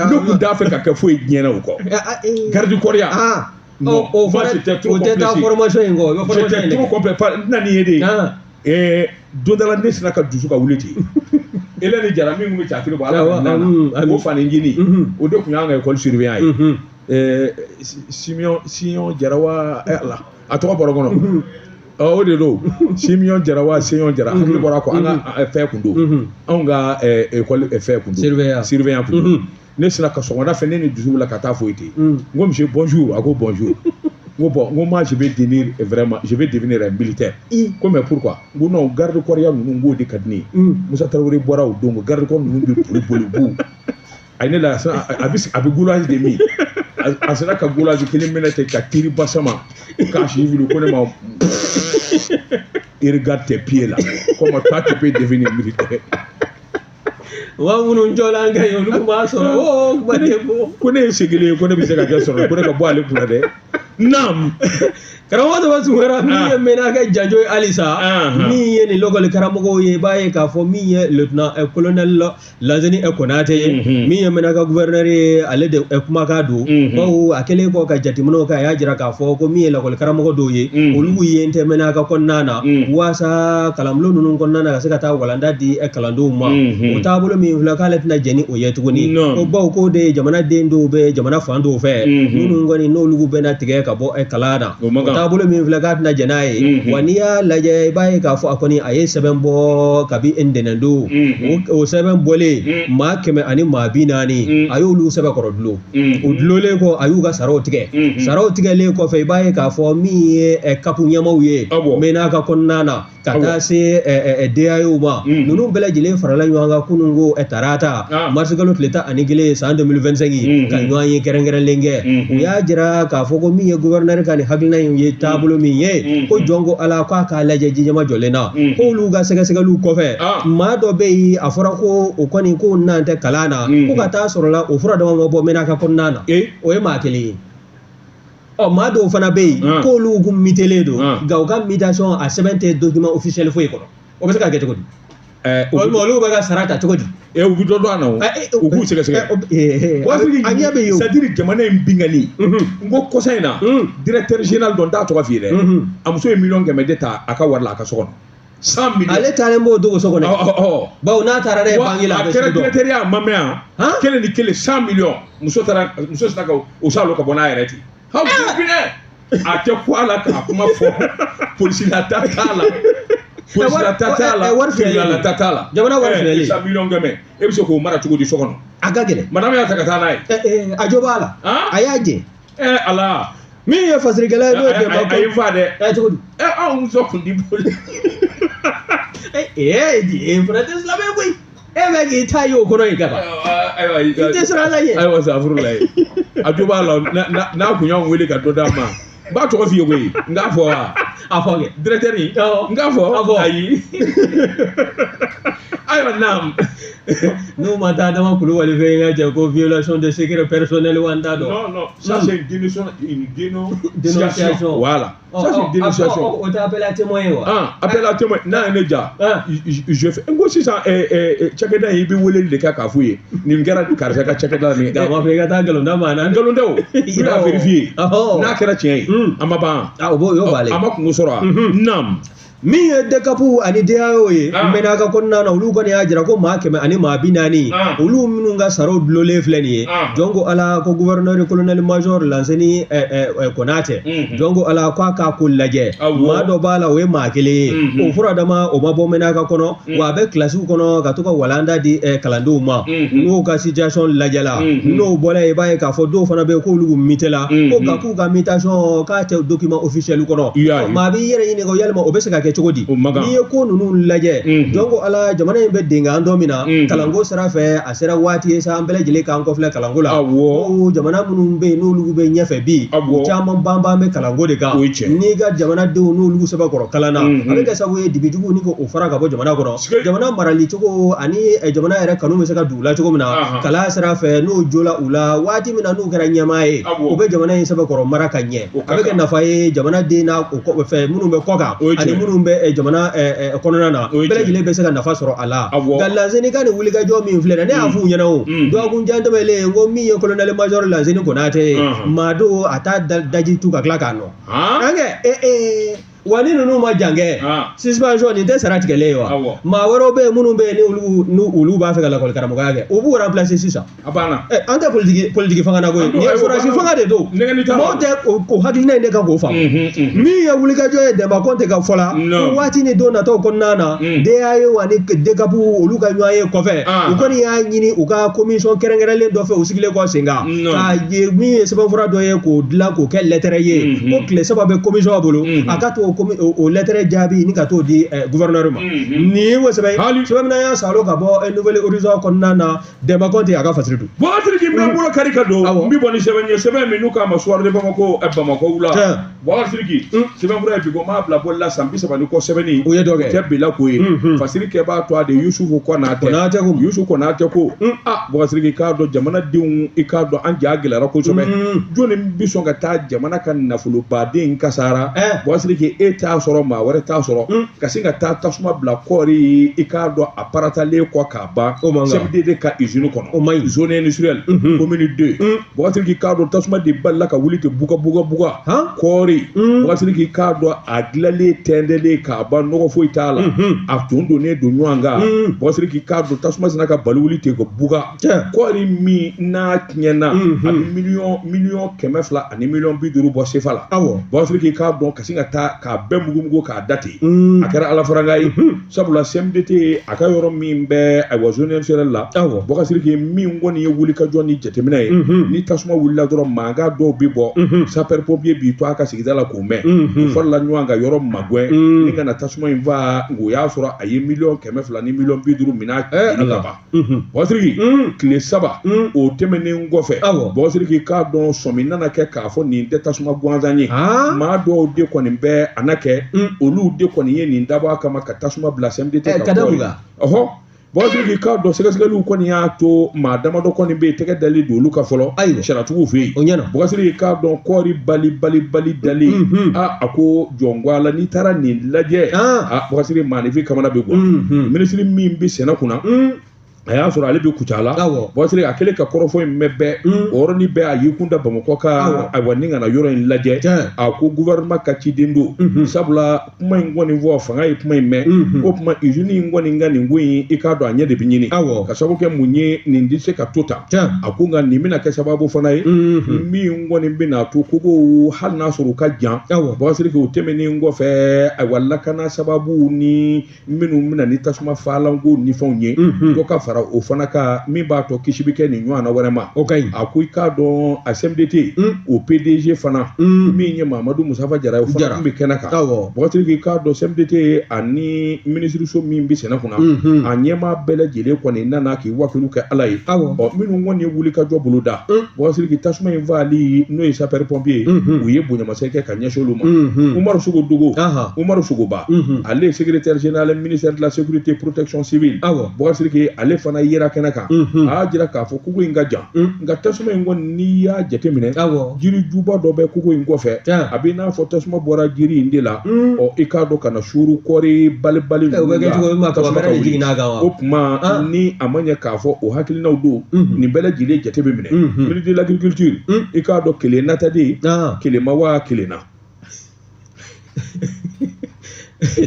no kun da fe ka ka foi nyena uko garde koria o fa formation ngo formation trop complet par nani yede do dala nesna ka dusu ka wuliti ele ni jara mi ngumbi chatiri bala o fa ni ngini o de kun nga école surveillant Simeon Jarawa la a tɔgɔ bɔrɔ kɔnɔ o de do Simeon Jara wa Simeon Jara hakili bɔra ko an ka fɛn kun don anw ka école fɛn kun don surveillant kun don ne sera ka sɔgɔmada fɛ ne ni dusu wulila ka taa foyi ten n ko monsieur bonjour a ko bonjour n ko bon n ko moi je vais devenir vraiment je vais devenir un militaire ko mais pourquoi n ko non garde corps ya ninnu n k'o de ka di ne ye Musa Tarawele bɔra o don garde corps ninnu bɛ boli bu a ye ne la a bɛ goulage de min a sera ka goulage kelen minɛ ten ka tiri basama k'a si wuli ko ne ma il regarde tes pieds là comment toi tu peux devenir militaire. Wa minnu jɔla an kan yen olu b'a sɔrɔ o kuma tɛ fɔ ko ne ye segelen ye ko ne bɛ se ka kɛ sɔrɔ ko ne ka bɔ ale kunna dɛ naam karamɔgɔ dɔ Sunkara min ye mɛnna kɛ janjo ye halisa min ye nin lɔkɔli karamɔgɔw ye i b'a ye k'a fɔ min ye lieutenant colonel Lansana Konate ye min ye mɛnna ka gouverneur ye ale de kumakan don bawo a kɛlen kɔ ka jateminɛw kɛ a y'a jira k'a fɔ ko min ye lakɔli karamɔgɔ dɔw ye olu ye n tɛ mɛnna ka kɔnɔna na waasa kalanbulon ninnu kɔnɔna na ka se ka taa walanda di kalandenw ma o taabolo min filɛ k'ale tɛna jɛn ni o ye tuguni ko bawo k'o de jamanaden dɔw bɛ jamana fan dɔw fɛ minnu kɔni n'olu bɛna tigɛ ka bɔ kalan na taabolo min filɛ k'a tɛna jɛn n'a ye wa n'i y'a lajɛ i b'a ye k'a fɔ a kɔni a ye sɛbɛn bɔ kabi ntɛnɛndon o sɛbɛn bɔlen maa 100 ani maa 40 a y'olu sɛbɛn kɔrɔ dulon o dulonlen kɔ a y'u ka saraw tigɛ saraw tigɛlen kɔfɛ i b'a ye k'a fɔ min ye kapu ɲɛmaw ye mɛnna ka kɔnɔna na ka taa se DAO ma ninnu bɛɛ lajɛlen farala ɲɔgɔn kan kunun ko tarata mars kalo tile 11 san 2025 ka ɲɔgɔn ye kɛrɛnkɛrɛnlen kɛ u y'a jira k'a fɔ ko min ye gouverneur ka nin hakilina in ye taabolo min ye ko jɔn ko ala k'a k'a lajɛ jijama jɔlen na k'olu ka sɛgɛsɛgɛliw kɔfɛ maa dɔ bɛ yen a fɔra ko o kɔni ko n'an tɛ kalan na ko ka taa sɔrɔla o fura dama ma bɔ mɛnna ka kɔnɔna na o ye maa kelen ye maa dɔw fana bɛ yen k'olu kun mitelen don nka u ka mutation a sɛbɛn tɛ document officiel foyi kɔnɔ o bɛ se ka kɛ cogo di olu bɛ ka sara ta cogo di u bɛ dɔ dɔn a na u k'u sɛgɛsɛgɛ a ɲɛ bɛ yen c'est à dire jamana in bingani n ko kɔsa in na directeur général dɔ n t'a tɔgɔ f'i ye dɛ a muso ye 100 de ta a ka wari la a ka so kɔnɔ 100 millions ale taalen b'o dogo so kɔnɔ bawo n'a taara n'a ye banque la a kɛra directeur ye a ma mɛn yan kelen ni kelen 100 millions muso sera ka o salo ka bɔ n'a yɛrɛ ten ha binɛ a tɛ ko a la k'a kuma fɔ polisila ta t'a la polisila ta t'a la tribunal ta t'a la jamana wari filɛlen 100 millions kɛmɛ e bɛ se k'o mara cogo di so kɔnɔ a ka gɛlɛn madame y'a ta ka taa n'a ye a jo b'a la a y'a jɛ ala min ye fasirikɛla ye n'o ye dɛmɛ a ye n fa dɛ cogo di anw muso kun di boli fana tɛ silamɛ koyi e bɛ k'i ta ye o kɔnɔ yen ka ban i tɛ siran a la yen ayiwa safuru la ye a jo b'a la n'a kun y'anw wele ka dɔ d'a ma n b'a tɔgɔ f'i ye koyi n k'a fɔ wa a fɔ kɛ directeur n k'a fɔ ayi ayiwa naam n'o ma taa Adama Kulubali fɛ yen ka jɛ ko violation de secret personnel wa n t'a dɔn non ça c'est une dénonciation voilà ça c'est une dénonciation o tɛ appel à témoin ye wa appel à témoin n'a ye ne ja je fais n ko sisan cakɛda in i bɛ weleli de kɛ k'a f'u ye nin kɛra karisa ka cakɛda nin nka ma fɔ i ka taa nkalon da maa na nkalon tɛ o i b'a vérifier n'a kɛra tiɲɛ ye a ma ban o b'o y'o b'ale a ma kungo sɔrɔ wa naam min ye DCAP ani DAO ye mɛnna ka kɔnɔna na olu kɔni y'a jira ko maa 100 ani maa 40 olu minnu ka saraw dulonlen filɛ nin ye jɔn ko ala ko gouverneur colonel major Lansana Konate jɔn ko ala k'a k'a ko lajɛ maa dɔ b'a la o ye maa kelen ye o fura dama o ma bɔ mɛnna ka kɔnɔ wa a bɛ kilasiw kɔnɔ ka to ka walanda di kalandenw ma n'o ka situation lajɛla n'o bɔra yen i b'a ye k'a fɔ dɔw fana bɛ yen k'olu mitela ko nka k'u ka mutation k'a tɛ document officiel kɔnɔ maa b'i yɛrɛ ɲininka yalima o bɛ se ka kɛ cogo di n'i ye ko ninnu lajɛ jɔn ko ala jamana in bɛ denkan dɔ min na kalanko sira fɛ a sera waati ye sa an bɛɛ lajɛlen k'an kɔfilɛ kalanko la ko jamana minnu bɛ yen n'olu bɛ ɲɛfɛ bi u caman banban bɛ kalanko de kan n'i ka jamanadenw n'olu sɛbɛn kɔrɔ kalan na a bɛ kɛ sababu ye dibijugu ni k'o fara ka bɔ jamana kɔnɔ jamana marali cogo ani jamana yɛrɛ kanu bɛ se ka don u la cogo min na kalan sira fɛ n'o jola u la waati min na n'u kɛra ɲɛmaa ye o bɛ jamana in sɛbɛn kɔrɔ mara ka ɲɛ a bɛ kɛ nafa ye jamanaden n'a fɛ minnu bɛ kɔ kan ani minnu bɛ jamana kɔnɔna na bɛɛ lajɛlen bɛ se ka nafa sɔrɔ a la nka Lansana ka nin wulikajɔ min filɛ ne y'a f'u ɲɛna o dɔgɔkun jan tɛmɛlen n ko min ye colonel major Lansana Konate ye maa do a t'a daji tu ka tila k'a nɔ an kɛ wa ni ninnu ma jan kɛ suspension nin tɛ sara tigɛlen ye wa maa wɛrɛw bɛ yen minnu bɛ yen ni olu b'a fɛ ka lakɔli karamɔgɔya kɛ u b'u remplacer sisan an tɛ politique fanga na koyi nin ye sɔrɔsi fanga de don mɔgɔw tɛ o hakilina in de kan k'o faamu min ye wulikajɔ ye Demba Kɔnte ka fɔ la waati ni don nataw kɔnɔna na DAO ani DCAP olu ka ɲɔgɔn ye kɔfɛ u kɔni y'a ɲini u ka commission kɛrɛnkɛrɛnlen dɔ fɛ u sigilen kɔ sen kan ka ye min ye sɛbɛnfura dɔ ye k'o dilan k'o kɛ lettre ye ko tile 3 bɛ commission bolo a ka to o lettre jaabi ni ka t'o di gouverneur ma nin ye sɛbɛnminɛya salo ka bɔ Nouvelle Horizon kɔnɔna na Demba Kɔnte a ka fasiri don Bɔkatiri bɛ bolo kari ka don n bɛ bɔ ni sɛbɛn ye sɛbɛn min n'u k'a ma soir de Bamako Bamako la Bɔkatiri sɛbɛnfura ye bi ko m'a bila bɔli la san 30 ni kɔ sɛbɛnni o ye dɔ kɛ tɛ bila ko ye fasiri kɛ b'a to a de Yusufu Konate ko Bɔkatiri k'a dɔn jamanadenw i k'a dɔn an ja gɛlɛyara kosɛbɛ jɔnni bɛ sɔn ka taa jamana ka nafolo baden kasara Bɔkatiri e t'a sɔrɔ maa wɛrɛ t'a sɔrɔ ka se ka taa tasuma bila kɔɔri i k'a dɔn a paratalen kɔ k'a ban CMDD ka usine kɔnɔ o maɲi zone industrielle commune 2 Bɔkatiri k'a dɔn tasuma de balila ka wuli ten buga kɔɔri Bɔkatiri k'a dɔn a dilanlen tɛndɛlen k'a ban nɔgɔ foyi t'a la a tun donnen don ɲɔgɔn kan Bɔkatiri k'a dɔn tasuma sina ka bali wuli ten ko buga kɔɔri min n'a tiɲɛna a bɛ miliyɔn 200 ani miliyɔn 50 bɔ CFA la Bɔkatiri k'a dɔn ka sin ka taa k'a bɛɛ mugu k'a da ten a kɛra ala faranga ye sabula CMDT a ka yɔrɔ min bɛ ayiwa zone industrielle la Bɔkatiri min kɔni ye wulikajɔ ni jateminɛ ye ni tasuma wulila dɔrɔn mankan dɔw bɛ bɔ sapeur pompier b'i to a ka sigida la k'o mɛn u farala ɲɔgɔn kan yɔrɔ magɛn ni kana tasuma in fa o y'a sɔrɔ a ye miliyɔn 200 ni miliyɔn 50 minɛ ka ban Bɔkatiri tile 3 o tɛmɛnen kɔfɛ Bɔkatiri k'a dɔn sɔmi nana kɛ k'a fɔ nin tɛ tasuma gansan ye maa dɔw de kɔni bɛ a na kɛ olu de kɔni ye nin dabɔ a kama ka tasuma bila CMDT ka kɔɔri Bɔkatiri k'a dɔn sɛgɛsɛgɛliw kɔni y'a to maa damadɔ kɔni bɛ yen tɛgɛ dali don olu ka fɔlɔ sariyatigiw fɛ yen Bɔkatiri k'a dɔn kɔɔri bali dalen a ko jɔn n'i taara nin lajɛ Bɔkatiri maanifin kamana bɛ bɔ minisiri min bɛ sɛnɛ kunna a y'a sɔrɔ ale bɛ Kucala Bɔkatiri a kɛlen ka kɔrɔfɔ in mɛn bɛɛ o yɔrɔnin bɛɛ a y'i kun da Bamakɔ ka ayiwa ni kana yɔrɔ in lajɛ a ko gouvernement ka ciden don sabula kuma in kɔni fɔ fanga ye kuma in mɛn o kuma usine in kɔni ka nin ko in i k'a dɔn a ɲɛ de bɛ ɲini ka sababu kɛ mun ye nin tɛ se ka to tan a ko nka nin bɛna kɛ sababu fana ye min kɔni bɛna to koko hali n'a sɔrɔ u ka jan Bɔkatiri o tɛmɛnen kɔfɛ ayiwa lakana sababu ni minnu bɛna ni tasuma faalanko ni fɛnw ye dɔ ka fara o fana ka min b'a to kisi bɛ kɛ nin ɲɔgɔn na wɛrɛ ma a ko i k'a dɔn a CMDT o PDG fana min ye Mamadu Musafa Jara ye o fana tun bɛ kɛnɛ kan Bɔkatiri k'a dɔn CMDT ani minisiriso min bɛ sɛnɛ kunna a ɲɛmaa bɛɛ lajɛlen kɔni nana k'i wakilu kɛ Ala ye minnu kɔni ye wulikajɔ bolo da Bɔkatiri tasuma in fali n'o ye sapeur pompier u ye bonyamasegin kɛ ka ɲɛsin olu ma Umaru Sogo Dogo Umaru Sogoba ale ye secrétaire général ministère de la sécurité protection civile Bɔkatiri ale fana yera kɛnɛ kan a y'a jira k'a fɔ kogo in ka jan nka tasuma in kɔni n'i y'a jateminɛ jiri juba dɔ bɛ kogo in kɔfɛ a bɛ n'a fɔ tasuma bɔra jiri in de la i k'a dɔn ka na suru kɔɔri bali o tuma ni a ma ɲɛ k'a fɔ o hakilinaw don nin bɛɛ lajɛlen jate bɛ minɛ ministre de l'agriculture i k'a dɔn kelen nataden kelen ma wa kelen na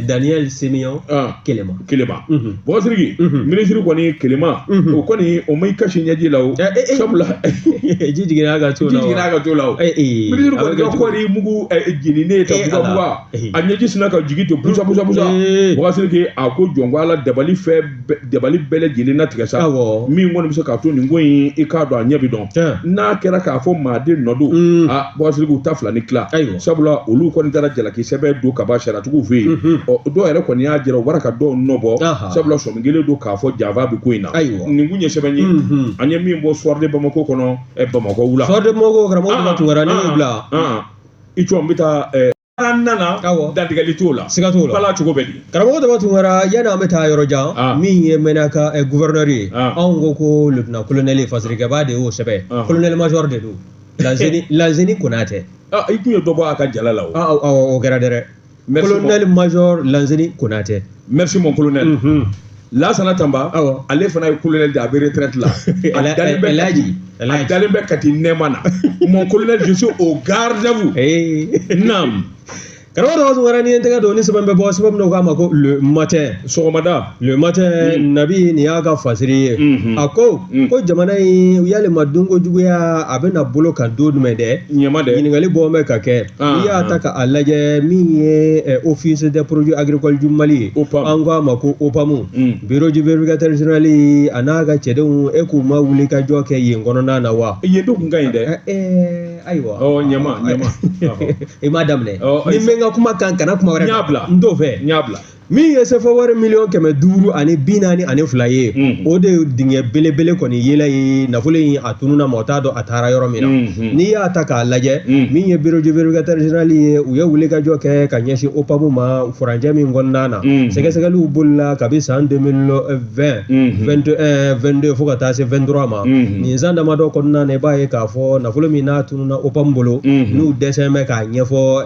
Daniel Simeon Kelema Bɔkatiri ministre kɔni Kelema o kɔni o ma i kasi ɲɛji la o sabula ji jiginna a ka to la ministre kɔni ka kɔɔri mugu jeninen ta buga a ɲɛji sina ka jigin ten busa Bɔkatiri a ko jɔn dabali bɛɛ lajɛlen na tigɛ sa min kɔni bɛ se k'a to nin ko in i k'a dɔn a ɲɛ bɛ dɔn n'a kɛra k'a fɔ maaden nɔ don Bɔkatiri u ta fila ni tila sabula olu kɔni taara jalaki sɛbɛn don ka ban sariyatigiw fɛ yen dɔw yɛrɛ kɔni y'a jira u bɔra ka dɔw nɔbɔ sabula sɔmi kelen don k'a fɔ janfa bɛ ko in na nin kun ye sɛbɛn ye an ye min bɔ soir de Bamako kɔnɔ Bamakɔ wula soir de Bamako karamɔgɔ Tunkara ne y'o bila i cɔ n bɛ taa nana dantigɛli t'o la siga t'o la bala cogo bɛ di karamɔgɔ Tunkara yanni an bɛ taa yɔrɔ jan min ye Mɛnaka gouverneur ye anw ko lieutenant colonel fasirikɛbaa de y'o sɛbɛn colonel major de don Lanzini Konate i kun ye dɔ bɔ a ka jala la o kɛra dɛ colonel major Lanzini Konate merci mon colonel Lansana Tamba ale fana ye colonel de a bɛ retraite la a dalen bɛ Kati nɛma na mon colonel je suis au garde à vous naam karamɔgɔ dɔ wɛrɛ ni n tɛgɛ don ni sɛbɛn bɛ bɔ sɛbɛn min k'a ma ko le matin sɔgɔmada le matin nabi nin y'a ka fasiri ye a ko jamana in yalima donko juguya a bɛna bolo kan don jumɛn dɛ ɲininkali bɔ bɛ ka kɛ n'i y'a ta k'a lajɛ min ye office des produits agricoles du Mali an ko a ma ko OPAM bureau du vérificateur général a n'a ka cɛdenw e k'u ma wuli ka jɔ kɛ yen kɔnɔna na wa yen don kun ka ɲi dɛ ayiwa ɲɛma i m'a daminɛ ni n bɛ n ka kuma kan kana kuma wɛrɛ n t'o fɛ n y'a bila min ye sefa wari 1,542 ye o de dingɛ belebele kɔni yela ye nafolo in a tununa ma o t'a dɔn a taara yɔrɔ min na n'i y'a ta k'a lajɛ min ye bureau du vérificateur général ye u ye wuli ka jɔ kɛ ka ɲɛsin OPAM ma furancɛ min kɔnɔna na sɛgɛsɛgɛliw bolila kabi san 2020 21 22 fo ka taa se 23 ma nin san damadɔ kɔnɔna na i b'a ye k'a fɔ nafolo min n'a tununa OPAM bolo n'u dɛsɛn bɛ k'a ɲɛfɔ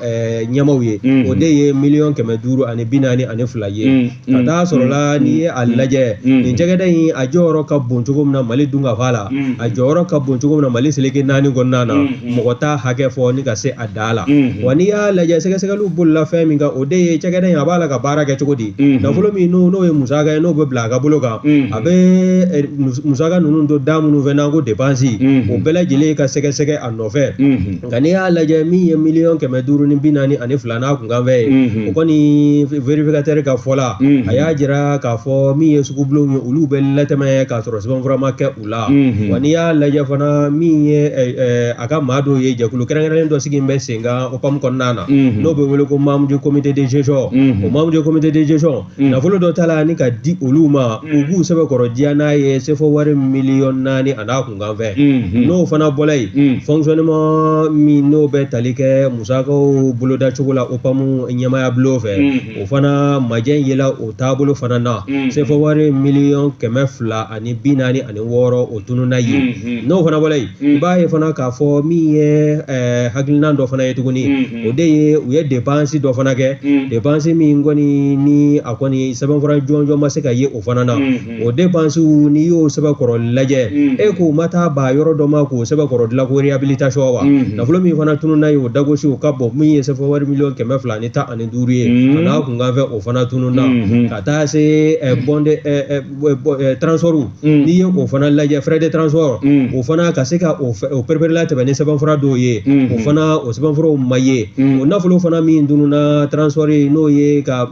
ɲɛmaw ye o de ye 1,542 ye ka taa sɔrɔla n'i ye a lajɛ nin cakɛda in a jɔyɔrɔ ka bon cogo min na Mali dunkafa la a jɔyɔrɔ ka bon cogo min na Mali seleke 4 kɔnɔna na mɔgɔ t'a hakɛ fɔ ni ka se a da la wa n'i y'a lajɛ sɛgɛsɛgɛliw bolila fɛn min kan o de ye cakɛda in a b'a la ka baara kɛ cogo di nafolo min n'o ye musaka ye n'o bɛ bila a ka bolo kan a bɛ musaka ninnu to da minnu fɛ n'an ko dépense o bɛɛ lajɛlen ka sɛgɛsɛgɛ a nɔfɛ nka n'i y'a lajɛ min ye 1,542 n'a kunkan fɛ ye o kɔni vérificateur ka fɔ la a y'a jira k'a fɔ min ye sugubulonw ye olu bɛ latɛmɛ k'a sɔrɔ sɛbɛnfura ma kɛ u la wa n'i y'a lajɛ fana min ye a ka maa dɔw ye jɛkulu kɛrɛnkɛrɛnnen dɔ sigi bɛ sen kan OPAM kɔnɔna na n'o bɛ wele ko membre du comité de gestion o membre du comité de gestion nafolo dɔ t'a la ni ka di olu ma u k'u sɛbɛkɔrɔ diya n'a ye sefo wari 4,000,000 a n'a kunkan fɛ n'o fana bɔla yen fonctionnement min n'o bɛ tali kɛ musakaw boloda cogo la OPAM ɲɛmaya bulon fɛ o fana majɛ yela o taabolo fana na sefo wari 246,000 o tununa ye n'o fana bɔla yen i b'a ye fana k'a fɔ min ye hakilina dɔ fana ye tuguni o de ye u ye dépense dɔ fana kɛ dépense min kɔni ni a kɔni sɛbɛnfura jɔnjɔn ma se ka ye o fana na o dépense n'i y'o sɛbɛkɔrɔ lajɛ e k'o ma taa ba yɔrɔ dɔ ma k'o sɛbɛkɔrɔ dilan ko réhabilitation wa nafolo min fana tununa ye o dagosi o ka bɔ min ye sefo wari 1,215 ye a n'a kunkan fɛ o fana tununa ka taa se bonde transport n'i ye o fana lajɛ frais de transport o fana ka se ka o perperela tɛmɛ ni sɛbɛnfura dɔw ye o fana o sɛbɛnfuraw ma ye o nafolo fana min dununa transport n'o ye ka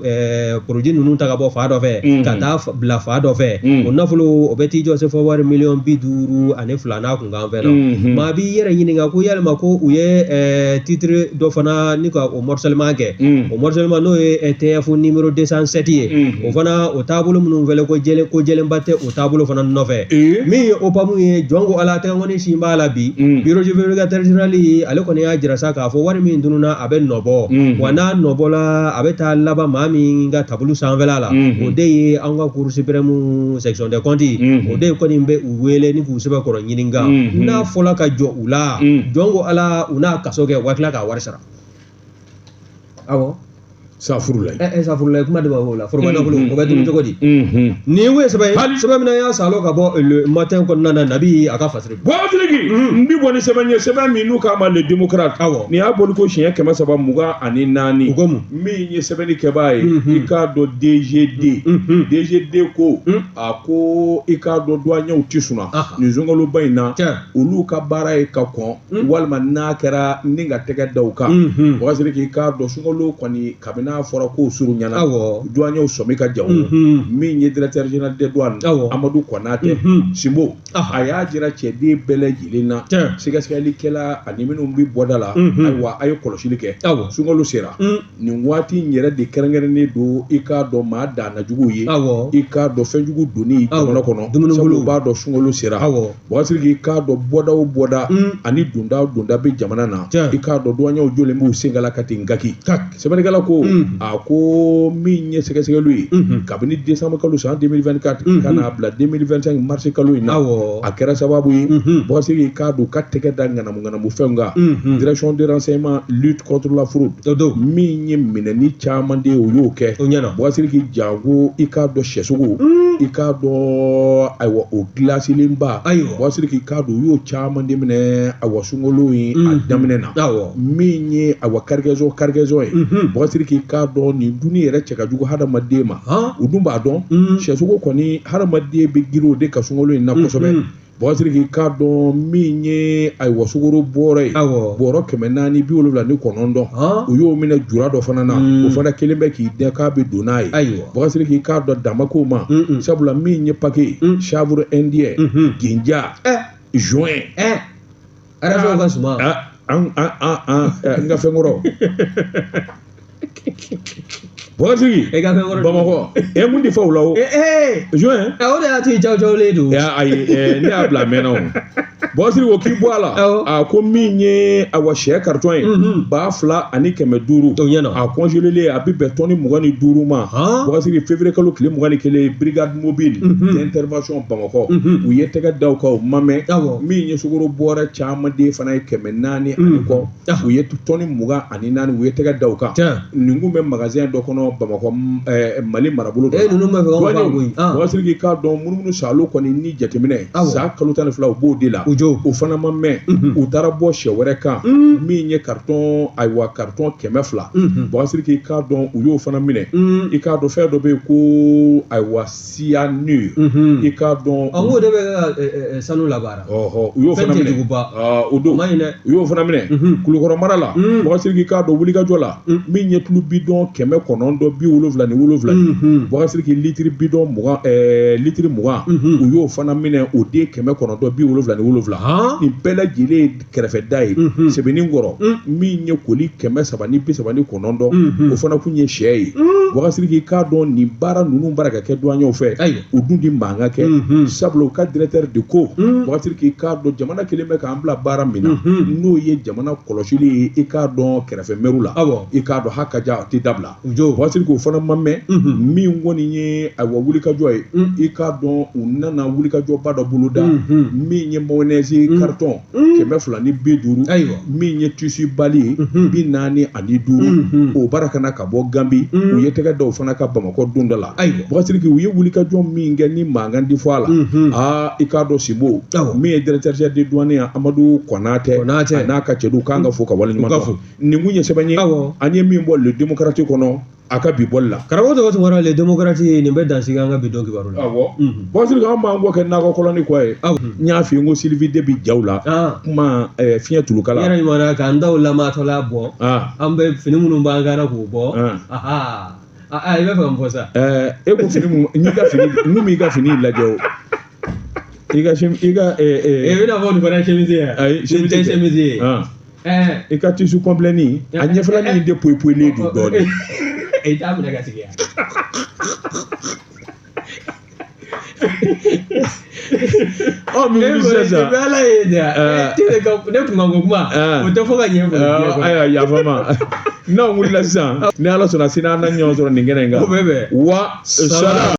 produit ninnu ta ka bɔ fa dɔ fɛ ka taa bila fa dɔ fɛ o nafolo o bɛ t'i jɔ sefo wari 52,000 n'a kunkan fɛ na maa b'i yɛrɛ ɲininka ko yalima ko u ye titre dɔ fana ni ka o morcellement kɛ o morcellement n'o ye TF numéro 207 ye o fana o taabolo minnu fɛlɛ ko jɛlenba tɛ o taabolo fana nɔfɛ min ye OPAM ye jɔn ko ala tɛgɛ kɔni sin b'a la bi bureau du vérificateur général ale kɔni y'a jira sa k'a fɔ wari min dununa a bɛ nɔbɔ wa n'a nɔbɔla a bɛ taa laban maa min ka tabulu sanfɛla la o de ye an ka cour suprême section des comptes o de kɔni bɛ u wele ni k'u sɛbɛkɔrɔ ɲininka n'a fɔla ka jɔ u la jɔn ko ala u n'a kaso kɛ u ka tila k'a wari sara awɔ safurulayi safurulayi kuma de b'a fɔ la foroba nafolo o bɛ dun cogo di nin ye sɛbɛn min y'a salo ka bɔ le matin kɔnɔna na nabi a ka fasiri bɔtiliki n bi bɔ ni sɛbɛn ye sɛbɛn min n'u k'a ma le démocrate awɔ nin y'a boli ko siɲɛ 324 u ko mun min ye sɛbɛnni kɛbaa ye i k'a dɔn DGD ko a ko i k'a dɔn douaniers ti sɔnna nin zɔnkaloba in na olu ka baara ye ka kɔn walima n'a kɛra ni ka tɛgɛ da u kan o ka siri k'i k'a dɔn sunkalo kɔni kabini n'a fɔra ko suru ɲana douaniers sɔmi ka jaw min ye directeur général des douanes Amadou Konate Simbo a y'a jira cɛden bɛɛ lajɛlen na sɛgɛsɛgɛlikɛla ani minnu bi bɔda la ayiwa a ye kɔlɔsili kɛ sunkalo sera nin waati in yɛrɛ de kɛrɛnkɛrɛnnen don i k'a dɔn maa dannajuguw ye i k'a dɔn fɛnjugu donni jamana kɔnɔ sabu b'a dɔn sunkalo sera wakasiri k'i k'a dɔn bɔda o bɔda ani donda bɛ jamana na i k'a dɔn douaniers jɔlen b'u sen kala ka ten ngaki sɛbɛnnikɛla ko a ko min ye sɛgɛsɛgɛlu ye kabini décembre kalo san 2024 kana bila 2025 mars kalo in na a kɛra sababu ye Bougazelli k'a don ka tɛgɛ da ŋanamu fɛnw kan direction de renseignement lutte contre la fraude min ye minɛni caman de o y'o kɛ Bougazelli k'i janko i k'a dɔn sɛsogo i k'a dɔn ayiwa o glacélenba Bougazelli k'i k'a dɔn o y'o caman de minɛ ayiwa sunkalo in a daminɛ na min ye ayiwa cargaison ye Bougazelli k'i k'a dɔn nin duni yɛrɛ cɛ ka jugu hadamaden ma o dun b'a dɔn sɛsogo kɔni hadamaden bɛ girin o de ka sunkalo in na kosɛbɛ Bougazelli k'i k'a dɔn min ye ayiwa sukaro bɔrɛ ye bɔrɔ 479 o y'o minɛ jura dɔ fana na o fana kelen bɛ k'i dɛn k'a bɛ don n'a ye Bougazelli k'i k'a dɔn damako ma sabula min ye paquet chanvre indien ginja joint arajo ka suma n ka fɛn kɔrɔ Bougazelli Bamakɔ mun de fɔ o la o joint o de y'a to i jawjawlen don ayi ne y'a bila mɛnna o Bougazelli ko k'i bɔ a la a ko min ye awa sɛ carton ye 2,500 a congelé a bɛ bɛn tɔni 25 ma Bougazelli février kalo tile 21 brigade mobile d'intervention Bamakɔ u ye tɛgɛ da o kan o ma mɛn min ye sukaro bɔrɛ caman de fana ye 400 ani kɔ u ye tɔni 24 u ye tɛgɛ da o kan nin kun bɛ magasin dɔ kɔnɔ Bamakɔ Mali marabolo dɔ Bougazelli k'i k'a dɔn munumunu salo kɔni ni jateminɛ sa kalo 12 u b'o de la o fana ma mɛn u taara bɔ sɛ wɛrɛ kan min ye carton 200 Bougazelli k'i k'a dɔn u y'o fana minɛ i k'a dɔn fɛn dɔ bɛ yen ko ayiwa cyanure i k'a dɔn n ko de bɛ sanu labaara u y'o fana minɛ o don u y'o fana minɛ Kulukɔrɔ mara la Bougazelli k'i k'a dɔn wulikajɔ la min ye tulu bidɔn 977 Bougazelli k'i litiri bidɔn 20 litiri 20 u y'o fana minɛ o de 977 nin bɛɛ lajɛlen kɛrɛfɛ da ye sɛbɛnni kɔrɔ min ye koli 339 o fana kun ye sɛ ye Bougazelli k'i k'a dɔn nin baara ninnu baara ka kɛ douaniers fɛ o dun di mankan kɛ sabula u ka directeur de ko Bougazelli k'i k'a dɔn jamana kelen bɛ k'an bila baara min na n'o ye jamana kɔlɔsili ye i k'a dɔn kɛrɛfɛ mɛru la i k'a dɔn hakaja o tɛ dabila Bougazelli k'o fana ma mɛn min kɔni ye ayiwa wulikajɔ ye i k'a dɔn u nana wulikajɔba dɔ boloda min ye mayonnaise carton 250 min ye tissu bali ye 45 o baara kana ka bɔ Gambi u ye tɛgɛ da o fana ka Bamakɔ don dɔ la Bougazelli u ye wulikajɔ min kɛ ni mankan di fɔ a la i k'a dɔn Sibo min ye directeur général des douanes Amadou Konatɛ a n'a ka cɛdu k'an ka fo ka waleɲuman dɔn nin kun ye sɛbɛn ye an ye min bɔ le démocratique kɔnɔ a ka bi bɔli la karamɔgɔ tɔgɔ tun fɔra le démocratie nin bɛ dansigi an ka bi dɔn kibaru la Bougazelli an b'an kɔ kɛ nakɔ kɔlɔni kɔ ye n y'a f'i ye n ko Sylvie de bi jaw la kuma fiɲɛ tulukala yɛrɛ ɲuman k'an daw lamatɔla bɔ an bɛ fini minnu b'an kana k'o bɔ i bɛ fɛ ka mun fɔ sa e ko fini mun n'i ka fini lajɛ o i bɛna fɔ nin fana chemise ye nin tɛ chemise ye i ka tissu complet nin a ɲɛfɛla nin de poyipoyilen don dɔɔnin i t'a minɛ ka sigi yan min bɛ sisan bɛ ala ye ne kun kan ko kuma o tɛ fɔ ka ɲɛ fɔ ayiwa yafa ma n'anw wulila sisan ni ala sɔnna sini an na ɲɔgɔn sɔrɔ nin kɛnɛ in kan wa